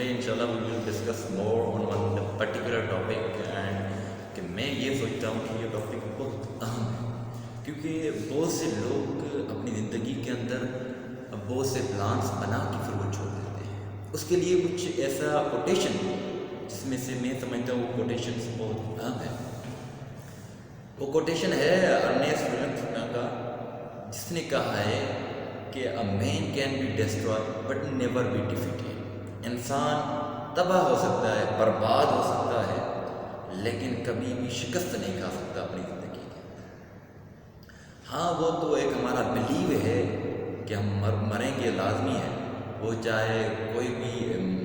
today inshallah we will discuss more on one particular topic and کہ میں یہ سوچتا ہوں کہ یہ ٹاپک بہت اہم ہے کیونکہ بہت سے لوگ اپنی زندگی کے اندر بہت سے پلانس بنا کے پھر وہ چھوڑ دیتے ہیں. اس کے لیے کچھ ایسا کوٹیشن جس میں سے میں سمجھتا ہوں وہ کوٹیشن بہت اہم ہے. وہ کوٹیشن ہے ارنیسٹ ویلنسن کا جس نے کہا ہے کہ a man can be destroyed but never be defeated. انسان تباہ ہو سکتا ہے، برباد ہو سکتا ہے، لیکن کبھی بھی شکست نہیں کھا سکتا اپنی زندگی کے. ہاں وہ تو ایک ہمارا بلیو ہے کہ ہم مریں گے، لازمی ہے، وہ چاہے کوئی بھی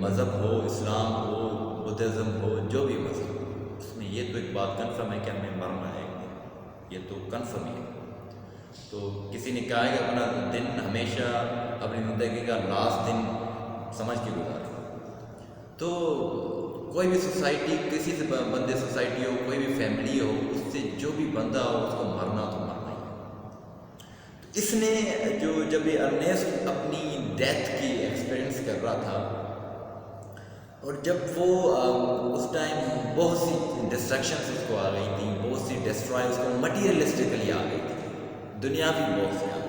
مذہب ہو، اسلام ہو، بدھزم ہو، جو بھی مذہب ہو، اس میں یہ تو ایک بات کنفرم ہے کہ ہمیں مرنا ہے، یہ تو کنفرم ہی ہے. تو کسی نے کہا ہے کہ اپنا دن ہمیشہ اپنی زندگی کا لاسٹ دن سمجھ کے گزارے. تو کوئی بھی سوسائٹی، کسی سے بندے سوسائٹی ہو، کوئی بھی فیملی ہو، اس سے جو بھی بندہ ہو اس کو مرنا تو مرنا ہی ہے. تو اس نے جب یہ ارنیسٹ اپنی ڈیتھ کی ایکسپیرئنس کر رہا تھا اور جب وہ اس ٹائم بہت سی ڈسٹریکشنس اس کو آ گئی تھیں، بہت سی ڈسٹرائے اس کو مٹیریلسٹکلی آ گئی تھی، دنیا بھی بہت سی آ گئی.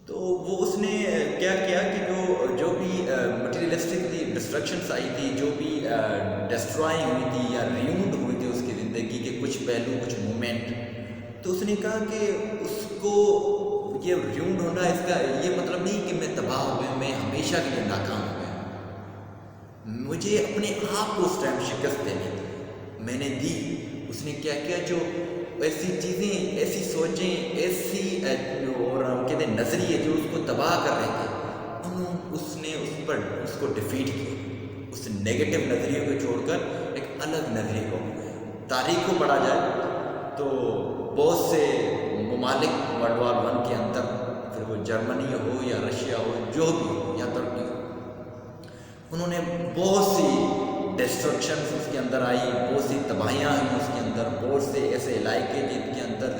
تو وہ اس نے کیا کیا کہ جو بھی مٹیریلسٹکلی ڈسٹرکشنس آئی تھی، جو بھی ڈسٹرائنگ ہوئی تھی یا ریونڈ ہوئی تھی اس کی زندگی کے کچھ پہلو، کچھ مومنٹ، تو اس نے کہا کہ اس کو یہ ریونڈ ہونا، اس کا یہ مطلب نہیں کہ میں تباہ ہو گیا، میں ہمیشہ کے لیے ناکام ہو گیا. مجھے اپنے آپ کو اس ٹائم شکست دینی تھی، میں نے دی. اس نے کیا کیا، جو ایسی چیزیں، ایسی سوچیں، ایسی اور ہم کہتے ہیں نظریے جو اس کو تباہ کر رہے تھے، اس نے اس کو ڈیفیٹ کیا. اس نیگیٹو نظریے کو چھوڑ کر ایک الگ نظریے کو. تاریخ کو پڑھا جائے تو بہت سے ممالک ورلڈ وار 1 کے اندر، پھر وہ جرمنی ہو یا رشیا ہو، جو بھی ہو یا ترکی ہو، انہوں نے بہت سی ڈسٹرکشنز اس کے اندر آئی، بہت سی تباہیاں ہیں اس کے اندر، بہت سے ایسے علاقے جن کے اندر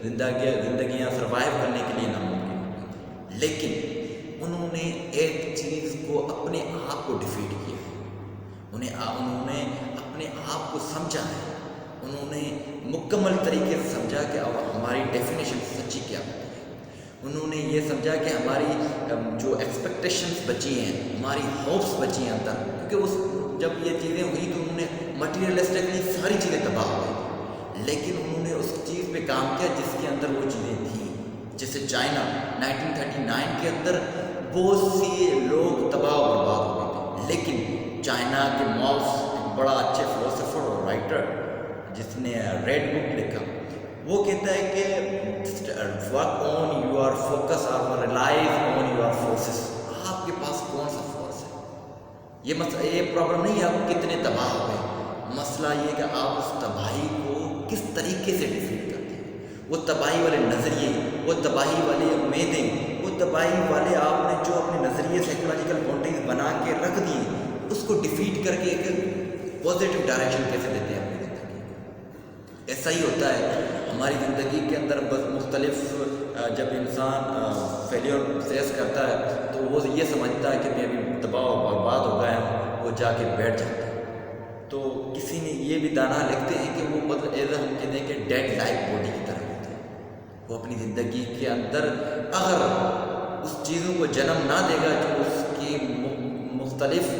زندگیاں سروائیو کرنے کے لیے ناممکن ہو گئی تھی. لیکن انہوں نے ایک چیز کو اپنے آپ کو ڈیفیٹ کیا ہے. انہوں نے اپنے آپ کو سمجھا ہے. انہوں نے مکمل طریقے سے سمجھا کہ اب ہماری ڈیفینیشن سچی کیا ہوتی ہے. انہوں نے یہ سمجھا کہ ہماری جو ایکسپیکٹیشنز بچی ہیں، ہماری ہوپس بچی ہیں اندر، کیونکہ جب یہ چیزیں ہوئی تو انہوں نے مٹیریلسٹکلی ساری چیزیں تباہ ہو گئی، لیکن انہوں نے اس چیز پہ کام کیا جس کے اندر وہ چیزیں تھیں. جیسے چائنا 1939 کے اندر بہت سی لوگ تباہ و برباد ہو گئے تھے، لیکن چائنا کے ماؤس، ایک بڑا اچھے فلسفر اور رائٹر جس نے ریڈ بک لکھا، وہ کہتا ہے کہ ورک آن یور فوکس اور ریلائز آن یور فورسز. آپ کے پاس کون سا فورس ہے؟ یہ پرابلم نہیں ہے آپ کتنے تباہ ہو گئے، مسئلہ یہ کہ آپ اس تباہی کو کس طریقے سے ڈیفیٹ کرتے ہیں. وہ تباہی والے نظریے، وہ تباہی والے امیدیں، وہ تباہی والے آپ نے جو اپنے نظریے سائیکولوجیکل باؤنڈریز بنا کے رکھ دیے، اس کو ڈیفیٹ کر کے ایک پازیٹیو ڈائریکشن کیسے دیتے ہیں اپنی زندگی کو. ایسا ہی ہوتا ہے ہماری زندگی کے اندر. بس مختلف جب انسان فیلیور فیس کرتا ہے تو وہ یہ سمجھتا ہے کہ میں ابھی تباہ و برباد ہو گیا ہوں، وہ جا کے بیٹھ جاتا ہے. تو کسی نے یہ بھی دانا لکھتے ہیں کہ وہ مطلب ایز ہم کہتے ہیں کہ ڈیڈ لائف باڈی کی طرح ہوتے ہیں. وہ اپنی زندگی کے اندر اگر اس چیزوں کو جنم نہ دے گا جو اس کی مختلف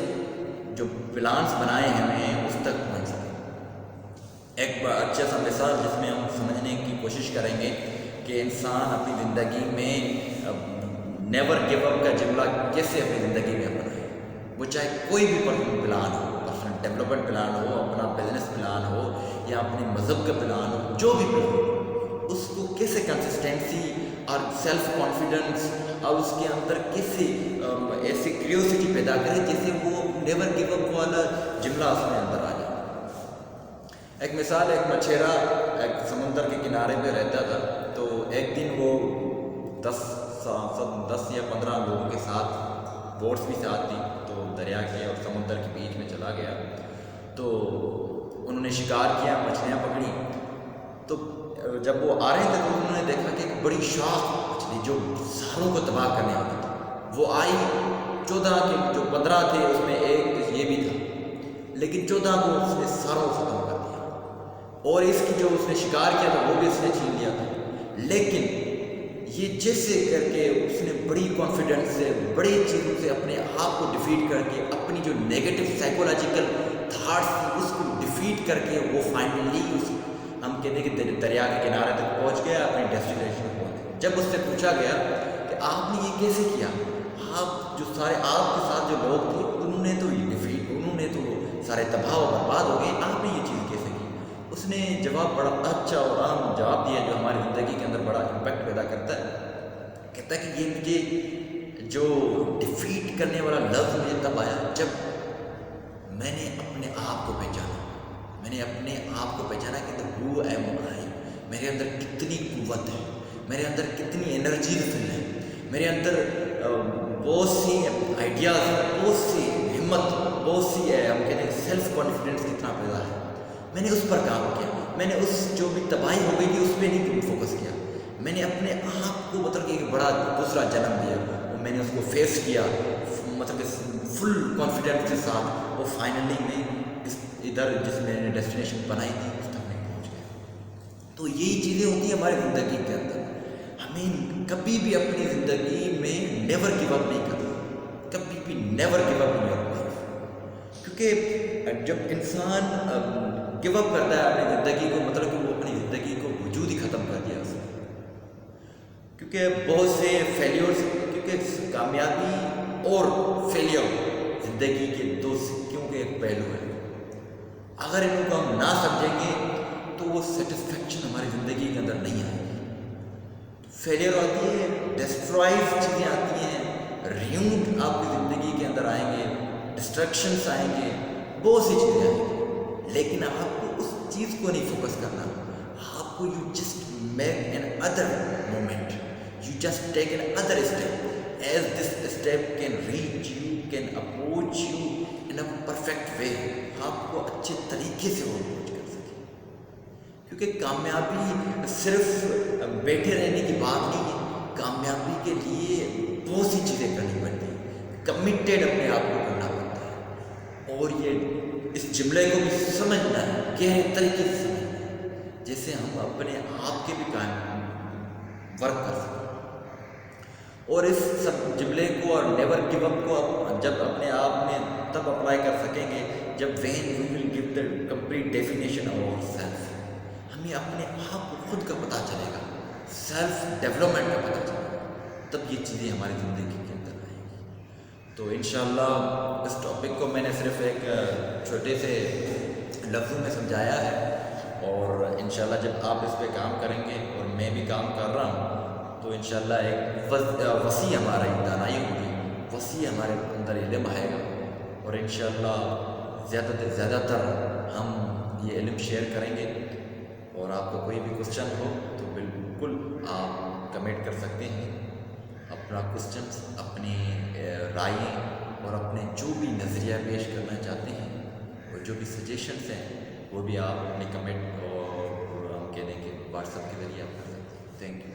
جو پلانس بنائے ہیں اس تک پہنچ سکے. ایک اچھا سا مثال جس میں ہم سمجھنے کی کوشش کریں گے کہ انسان اپنی زندگی میں نیور گیو اپ کا جملہ کیسے اپنی زندگی میں بنائے. وہ چاہے کوئی بھی پلان ہو، پرسنل ڈیولپمنٹ پلان ہو، اپنا بزنس پلان ہو یا اپنے مذہب کا پلان ہو، جو بھی پلان ہو، اس کو کیسے کنسسٹینسی اور سیلف کانفیڈنس اور اس کے اندر کیسے ایسی کریوسٹی پیدا کرے جیسے وہ نیور گیو اپ والا جملہ اس میں اندر آ جائے. ایک مثال، ایک مچھیرا ایک سمندر کے کنارے پہ رہتا تھا. تو ایک دن وہ 10 یا 15 لوگوں کے ساتھ، بوٹس بھی ساتھ تھی، تو دریا کے اور سمندر کے بیچ میں چلا گیا. تو انہوں نے شکار کیا، مچھلیاں پکڑی. تو جب وہ آ رہے تھے تو انہوں نے دیکھا کہ ایک بڑی شاخ مچھلی جو ساروں کو تباہ کرنے والی تھی، وہ آئی 14 15 تھے اس میں ایک یہ بھی تھا، لیکن 14 کو اس نے ساروں کو ختم کر دیا، اور اس کی جو اس نے شکار کیا تھا وہ بھی اس نے چھین لیا تھا۔ لیکن یہ جیسے کر کے اس نے بڑی کانفیڈنس سے، بڑی چیزوں سے اپنے آپ کو ڈیفیٹ کر کے، اپنی جو نیگیٹو سائیکولوجیکل تھاٹس تھی اس کو ڈیفیٹ کر کے وہ فائنلی اس ہم کہتے ہیں کہ دریا کے کنارے تک پہنچ گیا، اپنی ڈیسٹینیشن پہ پہنچ گیا۔ جب اس سے پوچھا گیا کہ آپ نے یہ کیسے کیا، آپ جو سارے آپ کے ساتھ جو لوگ تھے انہوں نے تو یہ ڈیفیٹ، انہوں نے تو سارے تباہ و برباد ہو گئے، آپ نے یہ چیز کیسے کی؟ اس نے جواب بڑا اچھا اور عام جواب دیا جو ہماری زندگی کے اندر بڑا امپیکٹ پیدا کرتا ہے۔ کہتا ہے کہ یہ مجھے جو ڈیفیٹ کرنے والا لفظ مجھے تب آیا جب میں نے اپنے آپ کو پہچانا، میں نے اپنے آپ کو پہچانا کہ ہو ایم آئی، میرے اندر کتنی قوت ہے، میرے اندر کتنی انرجی فل ہے، میرے اندر بہت سی آئیڈیاز، بہت سی ہمت، بہت سی ہم کہتے ہیں سیلف کانفیڈنس کتنا پیدا ہے۔ میں نے اس پر کام کیا، میں نے اس جو بھی تباہی ہو گئی تھی اس پہ نہیں فوکس کیا، میں نے اپنے آپ کو مطلب کہ ایک بڑا دوسرا جنم دیا، میں نے اس کو فیس کیا، مطلب کہ فل کانفیڈنس کے ساتھ، وہ فائنلی میں اس ادھر جس میں نے ڈیسٹینیشن بنائی تھی اس تک میں پہنچ گیا۔ تو یہی چیزیں ہوتی ہیں ہماری زندگی کے اندر، ہمیں کبھی بھی اپنی زندگی میں نیور گیو اپ نہیں کرنا، کبھی بھی never give up in your life, کیونکہ جب انسان گیو اپ کرتا ہے اپنی زندگی کو، مطلب کہ وہ اپنی زندگی کو وجود ہی ختم کر دیا اس نے۔ کیونکہ بہت سے فیلیورز، کیونکہ کامیابی اور فیلیور زندگی کے دو سکیوں کے ایک پہلو ہیں، اگر ان کو ہم نہ سمجھیں گے تو وہ سیٹسفیکشن ہماری زندگی کے اندر نہیں آئے گی۔ فیلیئر آتی ہے، ڈسٹرائز چیزیں آتی ہیں، ریونڈ آپ کی زندگی کے اندر آئیں گے، ڈسٹریکشنس آئیں گے، بہت سی چیزیں آئیں گی، لیکن آپ کو اس چیز کو نہیں فوکس کرنا، آپ کو you just make another moment, you just take another step, as this step can reach you, can approach you in a perfect way, آپ کو اچھے طریقے سے وہ اپروچ کر سکیں۔ کیونکہ کامیابی صرف بیٹھے رہنے کی بات نہیں ہے، کامیابی کے لیے بہت سی چیزیں کرنی پڑتی ہیں، کمیٹیڈ اپنے آپ کو کرنا پڑتا ہے، اور یہ اس جملے کو بھی سمجھنا ہے، گہرے طریقے سے سمجھنا ہے، جیسے ہم اپنے آپ کے بھی کام ورک کر سکیں، اور اس سب جملے کو اور نیور گیو اپ کو جب اپنے آپ میں تب اپلائی کر سکیں گے جب when we will give the complete definition of our self, ہمیں اپنے آپ کو خود کا پتہ چلے گا، سیلف ڈیولپمنٹ کا پتہ چلے گا، تب یہ چیزیں ہماری زندگی کے اندر آئیں گی۔ تو انشاءاللہ اس ٹاپک کو میں نے صرف ایک چھوٹے سے لفظوں میں سمجھایا ہے، اور انشاءاللہ جب آپ اس پہ کام کریں گے اور میں بھی کام کر رہا ہوں تو انشاءاللہ ایک وسیع ہماری دانائی ہوگی، وسیع ہمارے اندر علم آئے گا، اور انشاءاللہ زیادہ تر ہم یہ علم شیئر کریں گے۔ اور آپ کو کوئی بھی کوسچن ہو تو بالکل آپ کمنٹ کر سکتے ہیں، اپنا کوسچنس، اپنی رائے اور اپنے جو بھی نظریہ پیش کرنا چاہتے ہیں اور جو بھی سجیشنس ہیں وہ بھی آپ اپنے کمنٹ اور ہم کہہ دیں کہ واٹس ایپ کے ذریعے آپ کر سکتے ہیں۔ Thank you.